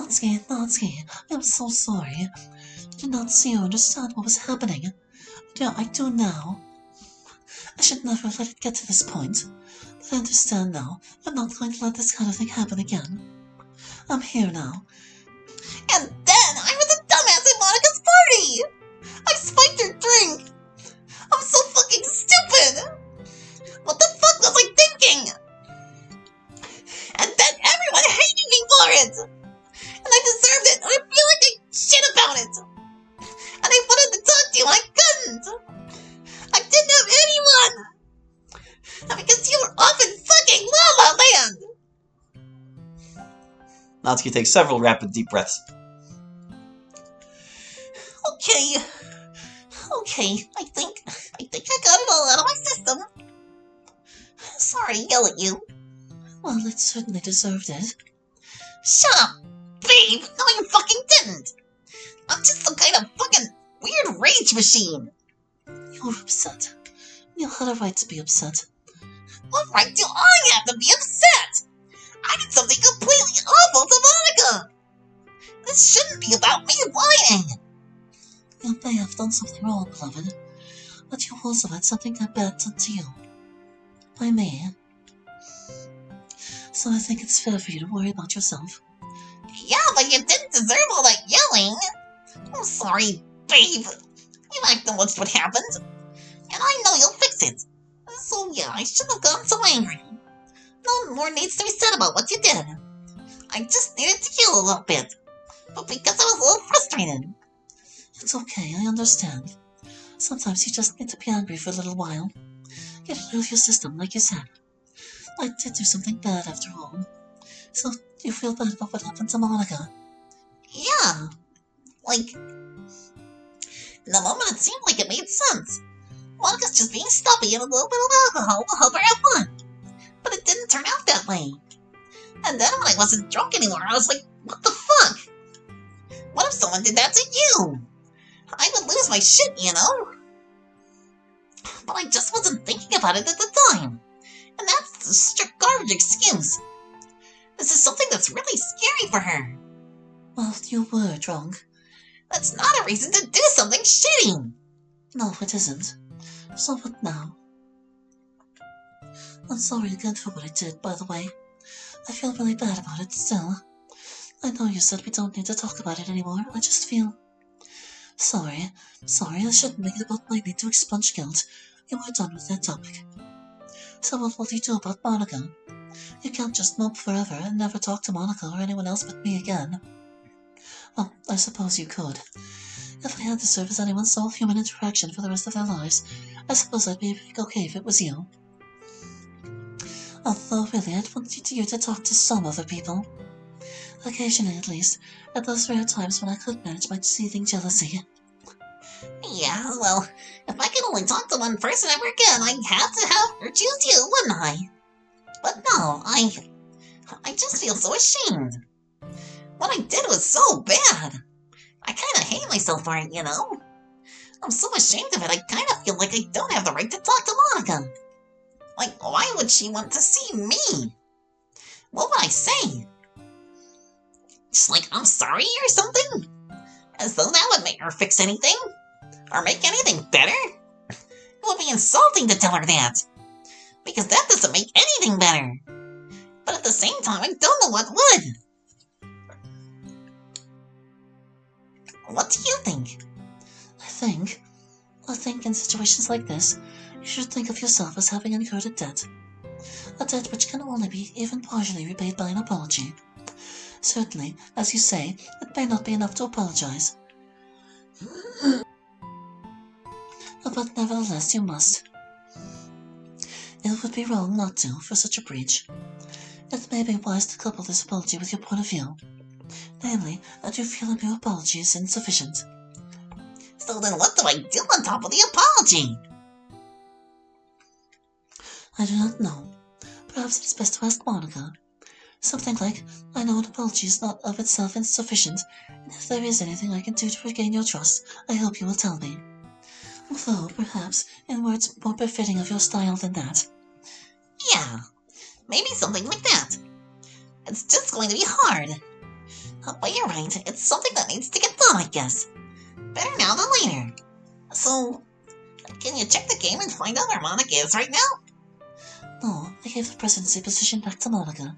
Natsuki, I'm so sorry. I did not see or understand what was happening. I do now. I should never let it get to this point. But I understand now. I'm not going to let this kind of thing happen again. I'm here now. And then I was a dumbass at Monica's party! I spiked her drink! I'm so fucking stupid! What the fuck was I thinking? And then everyone hated me for it! And I deserved it, and I feel like I shit about it! And I wanted to talk to you, and I couldn't! I didn't have anyone! And because you were off in fucking La La Land! Natsuki takes several rapid deep breaths. Okay, I think I got it all out of my system. Sorry to yell at you. Well, it certainly deserved it. Shut up, babe! No, you fucking didn't! I'm just some kind of fucking weird rage machine! You're upset. You had a right to be upset. What right do I have to be upset? I did something completely awful to Monica! This shouldn't be about me whining! You may have done something wrong, beloved, but you also had something bad done to you. By me. So I think it's fair for you to worry about yourself. Yeah, but you didn't deserve all that yelling! I'm sorry, babe. You acknowledged what happened, and I know you'll fix it. So yeah, I shouldn't have gotten so angry. No more needs to be said about what you did. I just needed to heal a little bit, but because I was a little frustrated. It's okay, I understand. Sometimes you just need to be angry for a little while. Get it out of your system, like you said. I did do something bad after all. So you feel bad about what happened to Monica? Yeah. Like, in the moment it seemed like it made sense. Monica's just being stuffy and a little bit of alcohol will help her have fun. But it didn't turn out that way. And then when I wasn't drunk anymore, I was like, what the fuck? What if someone did that to you? I would lose my shit, you know? But I just wasn't thinking about it at the time. And that's a strict garbage excuse. This is something that's really scary for her. Well, you were drunk. That's not a reason to do something shitty. No, it isn't. So what now? I'm sorry again for what I did, by the way. I feel really bad about it still. I know you said we don't need to talk about it anymore. I just feel... Sorry, I shouldn't make it about my need to expunge guilt. You were done with that topic. So what will you do about Monica? You can't just mope forever and never talk to Monica or anyone else but me again. Well, I suppose you could. If I had to serve as anyone's sole human interaction for the rest of their lives, I suppose I'd be okay if it was you. Although really, I'd want you to talk to some other people. Occasionally, at least, at those rare times when I could manage my seething jealousy. Yeah, well, if I could only talk to one person ever again, I'd have to have her choose you, wouldn't I? But no, I just feel so ashamed. What I did was so bad. I kinda hate myself for it, you know? I'm so ashamed of it, I kinda feel like I don't have the right to talk to Monica. Like, why would she want to see me? What would I say? Just like, I'm sorry or something? As though that would make her fix anything? Or make anything better? It would be insulting to tell her that. Because that doesn't make anything better. But at the same time, I don't know what would. What do you think? I think in situations like this, you should think of yourself as having incurred a debt. A debt which can only be even partially repaid by an apology. Certainly, as you say, it may not be enough to apologize. But nevertheless, you must. It would be wrong not to, for such a breach. It may be wise to couple this apology with your point of view. Namely, that you feel a mere apology is insufficient. So then what do I do on top of the apology? I do not know. Perhaps it is best to ask Monica. Something like, I know an apology is not of itself insufficient, and if there is anything I can do to regain your trust, I hope you will tell me. Although, perhaps, in words more befitting of your style than that. Yeah, maybe something like that. It's just going to be hard. But you're right, it's something that needs to get done, I guess. Better now than later. So, can you check the game and find out where Monica is right now? No, I gave the presidency position back to Monica.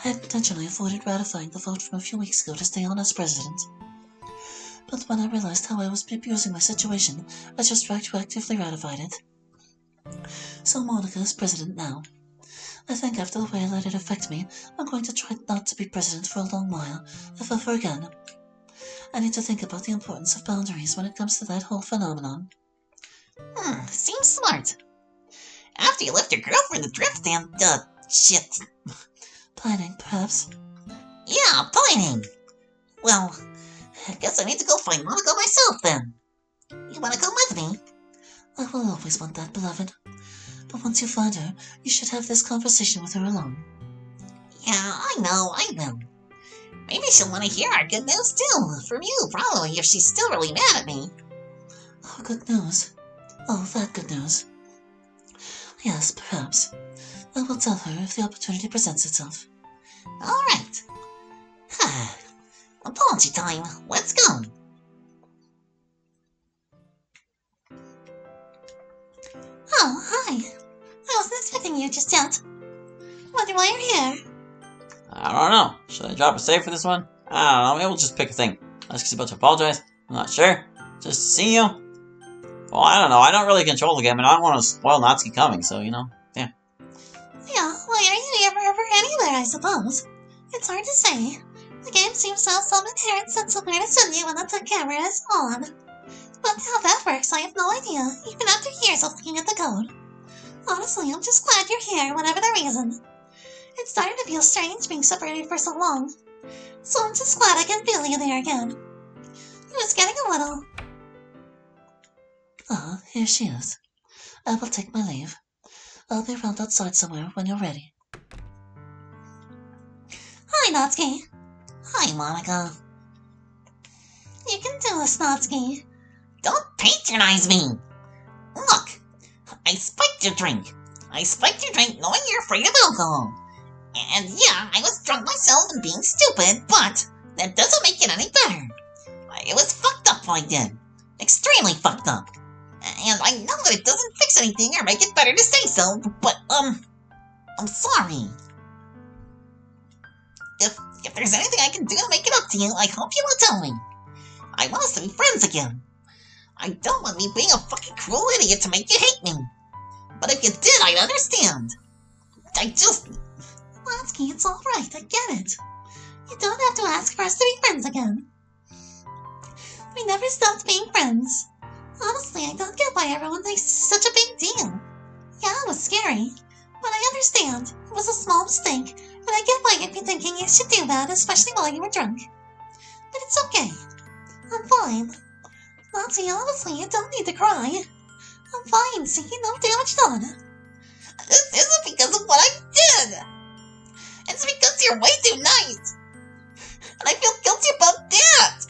I had intentionally avoided ratifying the vote from a few weeks ago to stay on as president. But when I realized how I was abusing my situation, I just retroactively ratified it. So Monica is president now. I think after the way I let it affect me, I'm going to try not to be president for a long while, if ever again. I need to think about the importance of boundaries when it comes to that whole phenomenon. Seems smart. After you left your girlfriend adrift and, shit. Pining, perhaps. Yeah, pining. Well, I guess I need to go find Monica myself then. You wanna come with me? I will always want that, beloved. But once you find her, you should have this conversation with her alone. Yeah, I will. Maybe she'll want to hear our good news too. From you, probably, if she's still really mad at me. Oh, good news. Oh, that good news. Yes, perhaps. I will tell her if the opportunity presents itself. Alright. Apology time. Let's go. Oh, hi. I wasn't expecting you just yet. Wonder why you're here. I don't know. Should I drop a save for this one? I don't know. Maybe we'll just pick a thing. Ask you about to apologize. I'm not sure. Just to see you. Well, I don't know. I don't really control the game, and I don't want to spoil Natsuki coming, so, yeah. Yeah, why are you ever anywhere, I suppose? It's hard to say. The game seems to have some inherent sense of where to send you when the camera is on. But how that works, I have no idea, even after years of looking at the code. Honestly, I'm just glad you're here, whatever the reason. It's starting to feel strange being separated for so long. So I'm just glad I can feel you there again. It was getting a little... Ah, here she is. I will take my leave. I'll be around outside somewhere when you're ready. Hi, Natsuki. Hi, Monica. You can do this, Natsuki. Don't patronize me. Look, I spiked your drink. Knowing you're afraid of alcohol. And yeah, I was drunk myself and being stupid, but that doesn't make it any better. It was fucked up what I did. Extremely fucked up. And I know that it doesn't fix anything or make it better to say so, but, I'm sorry. If there's anything I can do to make it up to you, I hope you will tell me. I want us to be friends again. I don't want me being a fucking cruel idiot to make you hate me. But if you did, I'd understand. Lansky, it's alright, I get it. You don't have to ask for us to be friends again. We never stopped being friends. Honestly, I don't get why everyone thinks it's such a big deal. Yeah, it was scary. But I understand. It was a small mistake, and I get why you'd be thinking you should do that, especially while you were drunk. But it's okay. I'm fine. Nancy, honestly, you don't need to cry. I'm fine, see? No damage done. This isn't because of what I did. It's because you're way too nice. And I feel guilty about that.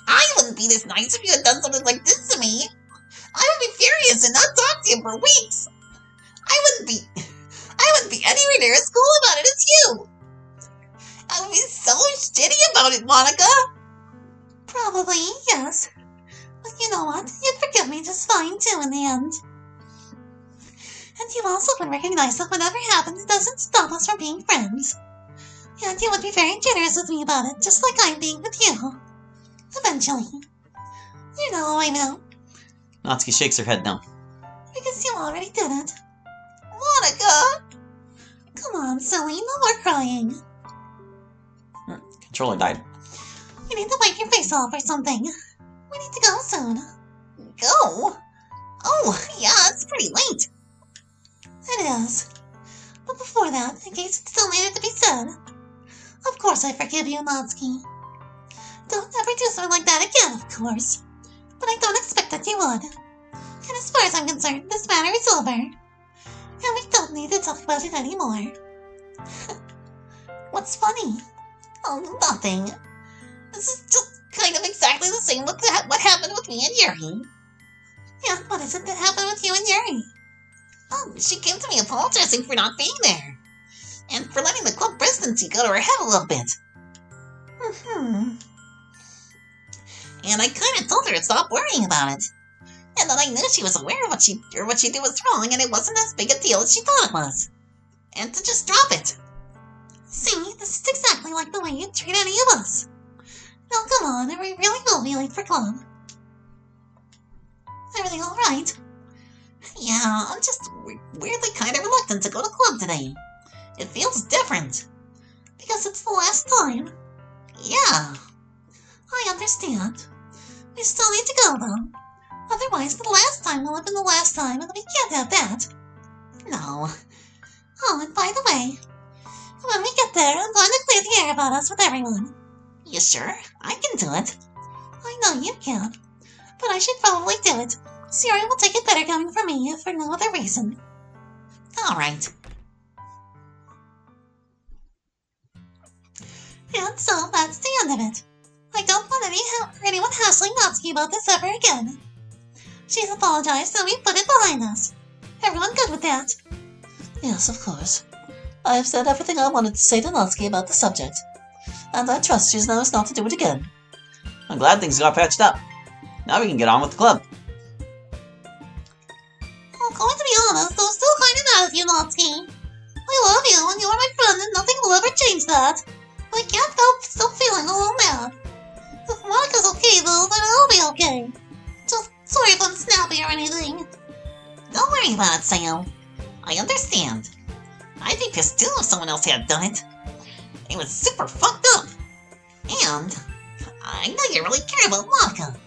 I wouldn't be this nice if you had done something like this to me. I would be furious and not talk to you for weeks. I wouldn't be anywhere near as cool about it as you. I would be so shitty about it, Monica. Probably, yes. But you know what? You'd forgive me just fine, too, in the end. And you also would recognize that whatever happens doesn't stop us from being friends. And you would be very generous with me about it, just like I'm being with you. Eventually. You know how I know. Natsuki shakes her head no. Because you already did it. Monica! Come on, silly, no more crying. Controller died. You need to wipe your face off or something. We need to go soon. Go? Oh, yeah, it's pretty late. It is. But before that, in case it still needed to be said, of course I forgive you, Natsuki. Don't ever do something like that again, of course. But I don't expect that you would. And as far as I'm concerned, this matter is over. And we don't need to talk about it anymore. What's funny? Oh, nothing. This is just kind of exactly the same with what happened with me and Yuri. Yeah, what is it that happened with you and Yuri? Oh, she came to me apologizing for not being there. And for letting the club presidency go to her head a little bit. Hmm. And I kind of told her to stop worrying about it. And then I knew she was aware of what she did was wrong, and it wasn't as big a deal as she thought it was. And to just drop it. See, this is exactly like the way you treat any of us. Now come on, we really will be late for club. Everything alright? Yeah, I'm just weirdly kind of reluctant to go to club today. It feels different. Because it's the last time. Yeah. I understand. We still need to go, though. Otherwise, the last time will have been the last time, and we can't have that. No. Oh, and by the way, when we get there, I'm going to clear the air about us with everyone. You sure? I can do it. I know you can. But I should probably do it. Siri will take it better coming from me, if for no other reason. Alright. And so that's the end of it. I don't want anyone hassling Natsuki about this ever again. She's apologized and we put it behind us. Everyone good with that? Yes, of course. I have said everything I wanted to say to Natsuki about the subject, and I trust she knows not to do it again. I'm glad things got patched up. Now we can get on with the club. I'm going to be honest, I was still kind of mad at you, Natsuki. I love you and you are my friend and nothing will ever change that. I can't help still feeling a little mad. If Monica's okay though, then I'll be okay. Just sorry if I'm snappy or anything. Don't worry about it, Sam. I understand. I'd be pissed too if someone else had done it. It was super fucked up. And I know you really care about Monica.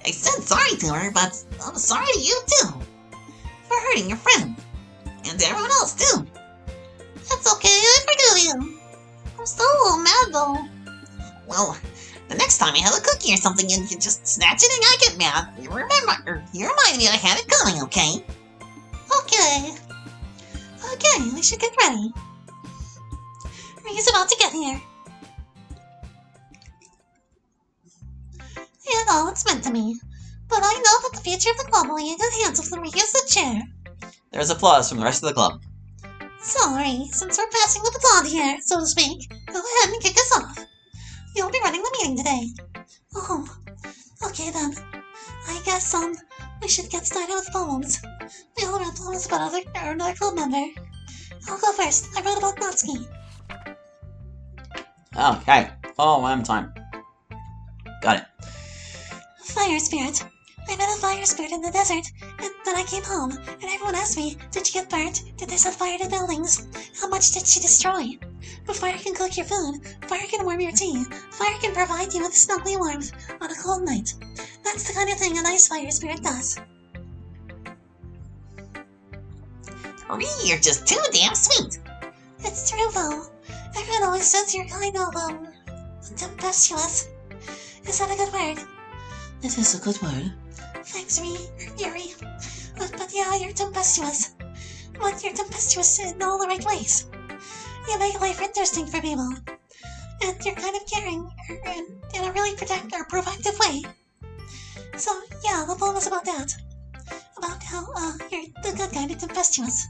I said sorry to her, but I'm sorry to you too. For hurting your friend. And to everyone else too. That's okay, I forgive you. I'm still a little mad though. Well, the next time you have a cookie or something and you just snatch it and I get mad, you remind me I had it coming, okay? Okay. Okay, we should get ready. He's about to get here. And all it's meant to me. But I know that the future of the club will be in good hands if we use the chair. There's applause from the rest of the club. Sorry, since we're passing the baton here, so to speak, go ahead and kick us off. You'll be running the meeting today. Oh, okay then. I guess, we should get started with poems. We all wrote poems about another club member. I'll go first. I wrote about Natsuki. Okay, poem time. Got it. Fire spirit. I met a fire spirit in the desert, and then I came home, and everyone asked me, did she get burnt? Did they set fire to buildings? How much did she destroy? But fire can cook your food, fire can warm your tea, fire can provide you with snuggly warmth on a cold night. That's the kind of thing a nice fire spirit does. You're just too damn sweet. It's true, though. Everyone always says you're kind of, tempestuous. Is that a good word? It is a good word. Thanks, Yuri. But yeah, you're tempestuous. But you're tempestuous in all the right ways. You make life interesting for people. And you're kind of caring, in a really proactive way. So, yeah, the poem is about that. About how, you're the good kind of tempestuous.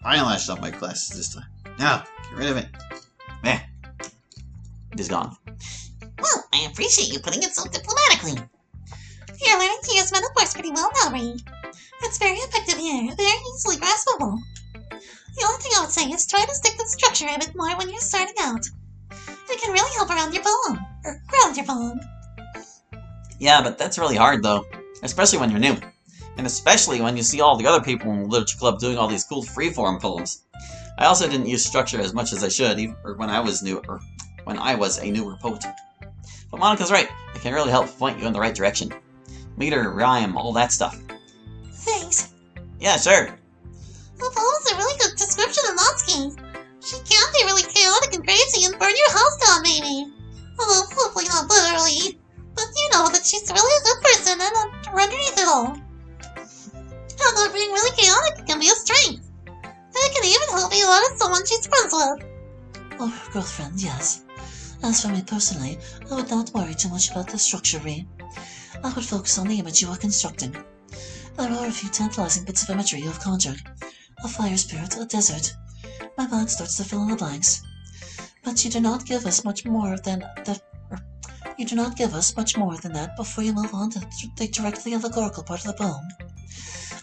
Eyelash on my glasses this time. Now, get rid of it. Meh. It is gone. Well, I appreciate you putting it so diplomatically. You're learning to use metaphors pretty well now, Ray. It's very effective here, very easily graspable. The only thing I would say is try to stick to the structure a bit more when you're starting out. It can really help around your poem, or ground your poem. Yeah, but that's really hard though. Especially when you're new. And especially when you see all the other people in the literature club doing all these cool freeform poems. I also didn't use structure as much as I should, even when I was a newer poet. But Monica's right. It can really help point you in the right direction. Meter, rhyme, all that stuff. Thanks. Yeah, sure. The poem's a really good description of Natsuki. She can be really chaotic and crazy and burn your house down, maybe. Although, hopefully not literally. But you know that she's really a good person and underneath it all. Although being really chaotic can be a strength. It can even help you out as someone she's friends with. Or her girlfriend, yes. As for me personally, I would not worry too much about the structure, Ree. I would focus on the image you are constructing. There are a few tantalizing bits of imagery you have conjured. A fire spirit, a desert. My mind starts to fill in the blanks. But you do not give us much more than that. You do not give us much more than that before you move on to the directly allegorical part of the poem.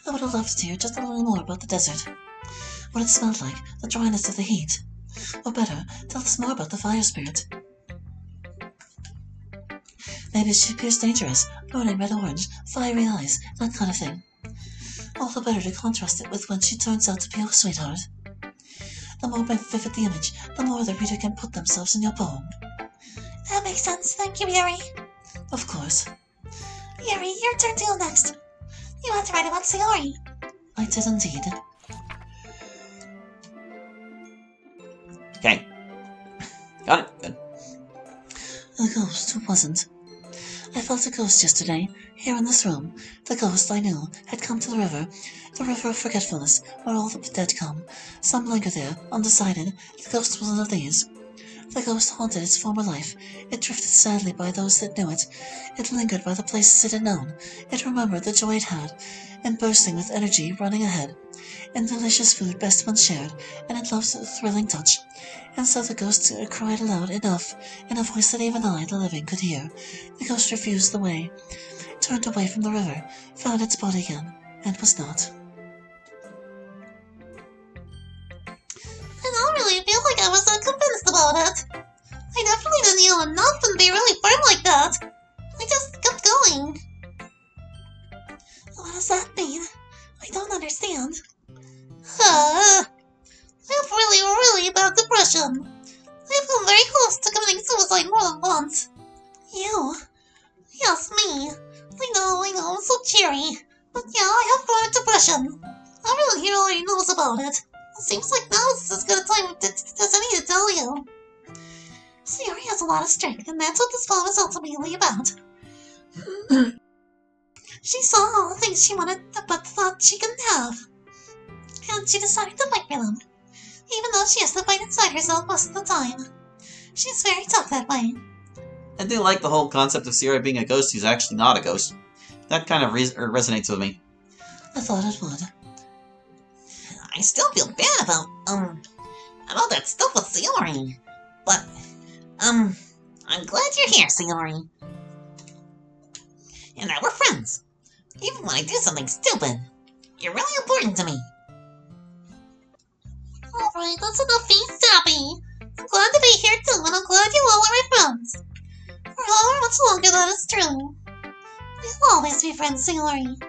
I would have loved to hear just a little more about the desert. What it smelled like, the dryness of the heat. Or better, tell us more about the fire spirit. Maybe she appears dangerous, burning red-orange, fiery eyes, that kind of thing. All the better to contrast it with when she turns out to be your sweetheart. The more vivid the image, the more the reader can put themselves in your poem. That makes sense. Thank you, Yuri. Of course. Yuri, your turn to go next. You want to write about Sayori. I did indeed. Okay. Got it. Good. A ghost who wasn't. I felt a ghost yesterday, here in this room. The ghost I knew had come to the river of forgetfulness, where all the dead come. Some linger there, undecided. The ghost was one of these. The ghost haunted its former life. It drifted sadly by those that knew it. It lingered by the places it had known. It remembered the joy it had, and bursting with energy, running ahead. And delicious food best when shared, and it loves a thrilling touch. And so the ghost cried aloud enough, in a voice that even I, the living, could hear. The ghost refused the way, turned away from the river, found its body again, and was not. I don't really feel like I was that convinced about it. I definitely didn't yell enough and be really firm like that. I just kept going. What does that mean? I don't understand. I have really bad depression. I've come very close to committing suicide more than once. You? Yes, me. I know, I'm so cheery. But yeah, I have chronic depression. Everyone here already knows about it. It seems like now is as good a time as any to tell you. Sayori has a lot of strength, and that's what this poem is ultimately about. She saw all the things she wanted but thought she couldn't have. And she decided to fight for them. Even though she has to fight inside herself most of the time. She's very tough that way. I do like the whole concept of Sierra being a ghost who's actually not a ghost. That kind of resonates with me. I thought it would. I still feel bad about that stuff with Sayori. But, I'm glad you're here, Sayori. And that we're friends. Even when I do something stupid. You're really important to me. Alright, that's enough being sappy. I'm glad to be here too, and I'm glad you all are my friends. For however much longer that is true. We'll always be friends, Sayori.